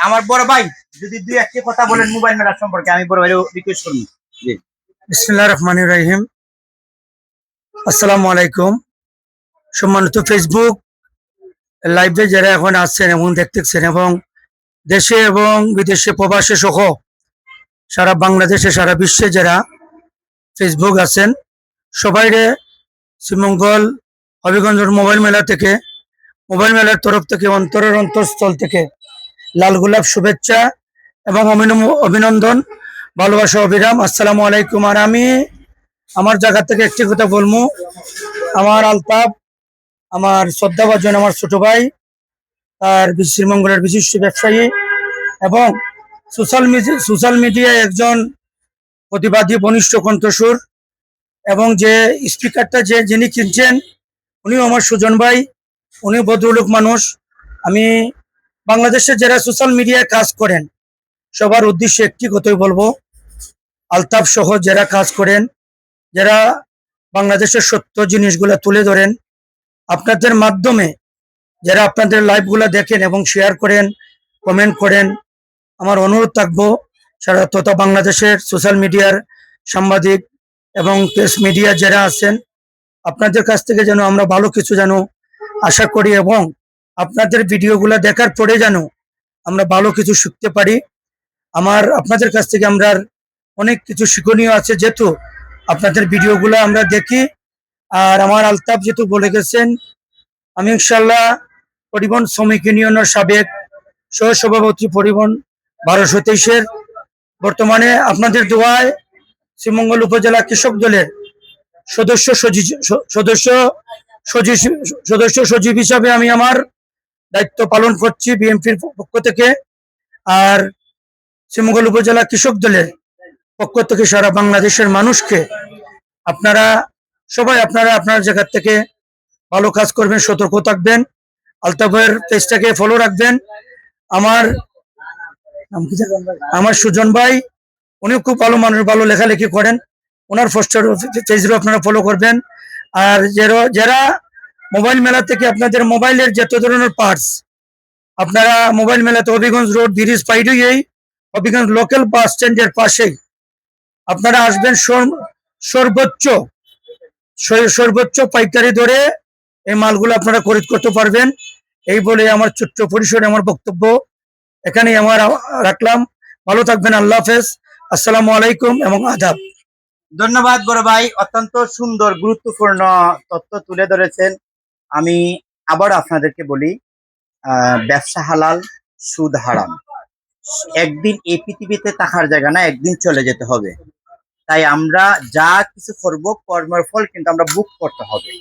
আমার বড় ভাই যদি দুই একটি কথা বলেন মোবাইল মেলা সম্পর্কে, আমি বড় ভাই রিকোয়েস্ট করব। জি। বিসমিল্লাহির রহমানির রহিম। আসসালামু আলাইকুম। সম্মানিত ফেসবুক লাইভে যারা এখন আসছেন এবং দেখতেছেন, এবং দেশে এবং বিদেশে প্রবাসে সহ সারা বাংলাদেশে সারা বিশ্বে যারা ফেসবুক আছেন, সবাইরে শ্রীমঙ্গল হবিগঞ্জ মোবাইল মেলা থেকে, মোবাইল মেলার তরফ থেকে অন্তরের অন্তঃস্থল থেকে লাল গোলাপ শুভেচ্ছা এবং অভিনন্দন, ভালোবাসা, অবিরাম। আসসালামু আলাইকুম। আর আমি আমার জায়গা থেকে একটি কথা বলবো, আমার আলতাফ, আমার শ্রদ্ধাভাজন আমার ছোট ভাই, আর শ্রীমঙ্গলের বিশিষ্ট ব্যবসায়ী এবং সোশ্যাল মিডিয়ায় একজন প্রতিবাদী বনিষ্ঠ কণ্ঠস্বর, এবং যে স্পিকারটা যিনি কিনছেন উনিও আমার সুজন ভাই, উনি ভদ্রলোক মানুষ। আমি বাংলাদেশে যারা সোশ্যাল মিডিয়ায় কাজ করেন সবার উদ্দেশ্যে একটি কথাই বলবো, আলতাফ সহ যারা কাজ করেন, যারা বাংলাদেশের সত্য জিনিসগুলো তুলে ধরেন, আপনাদের মাধ্যমে যারা আপনাদের লাইভগুলো দেখেন এবং শেয়ার করেন, কমেন্ট করেন, আমার অনুরোধ থাকবো সারা তথা বাংলাদেশের সোশ্যাল মিডিয়ার সাংবাদিক এবং প্রেস মিডিয়া যারা আছেন, আপনাদের কাছ থেকে যেন আমরা ভালো কিছু যেন আশা করি, এবং আপনাদের ভিডিওগুলো দেখার পরে যেন আমরা ভালো কিছু শিখতে পারি। আপনাদের কাছ থেকে আমরা অনেক কিছু শিক্ষণীয় আছে, যেহেতু আপনাদের ভিডিওগুলো আমরা দেখি। আর আমার আলতাফ যেহেতু বলে গেছেন, আমি ইনশাল্লাহ পরিবহন শ্রমিক ইউনিয়নের সাবেক সহসভাপতি পরিবহন 1223-এর, বর্তমানে আপনাদের দোয়ায় শ্রীমঙ্গল উপজেলা কৃষক দলের সদস্য সচিব হিসাবে আমি আমার দায়িত্ব পালন করছি বিএনপির পক্ষ থেকে। আর শ্রীমঙ্গল উপজেলা কৃষক দলের পক্ষ থেকে সারা বাংলাদেশের মানুষকে আপনারা সবাই আপনার জায়গা থেকে ভালো কাজ করবেন, সতর্ক থাকবেন, আলতাফের পেজটাকে ফলো রাখবেন। আমার সুজন ভাই, উনি খুব ভালো মানুষ, ভালো লেখালেখি করেন, ওনার পেজও আপনারা ফলো করবেন। আর যারা মোবাইল মেলা থেকে আপনাদের মোবাইলের যত ধরনের পার্টস, আপনারা মোবাইল মেলাতে হবিগঞ্জ রোড ব্রিজ পাইডই হবিগঞ্জ লোকাল বাস স্ট্যান্ডের পাশেই আপনারা আসবেন। সর্বোচ্চ পাইকারি ধরে এই মালগুলো আপনারা খরিদ করতে পারবেন। এই বলে আমার ছোট্ট পরিসরে আমার বক্তব্য এখানেই আমার রাখলাম। ভালো থাকবেন, আল্লাহ হাফেজ, আসসালামু আলাইকুম এবং আদাব। ধন্যবাদ বড় ভাই, অত্যন্ত সুন্দর গুরুত্বপূর্ণ তথ্য তুলে ধরেছেন। আমি আবার আপনাদেরকে বলি, ব্যবসা হালাল, সুদ হারাম। একদিন এই পৃথিবীতে থাকার জায়গা না, একদিন চলে যেতে হবে। তাই আমরা যা কিছু করব, কর্মের ফল কিন্তু আমরা বুক করতে হবে।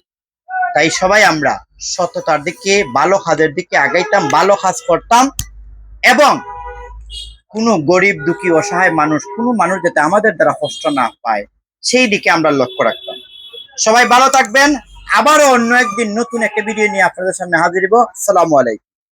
তাই সবাই আমরা সততার দিকে, ভালো কাজের দিকে আগাইতাম, ভালো কাজ করতাম, এবং কোনো গরিব দুঃখী অসহায় কোনো মানুষ যাতে আমাদের দ্বারা কষ্ট না পায় সেই দিকে আমরা লক্ষ্য রাখতাম। সবাই ভালো থাকবেন। আবারও অন্য একদিন নতুন একটা ভিডিও নিয়ে আপনাদের সামনে হাজির হব। আসসালামু আলাইকুম।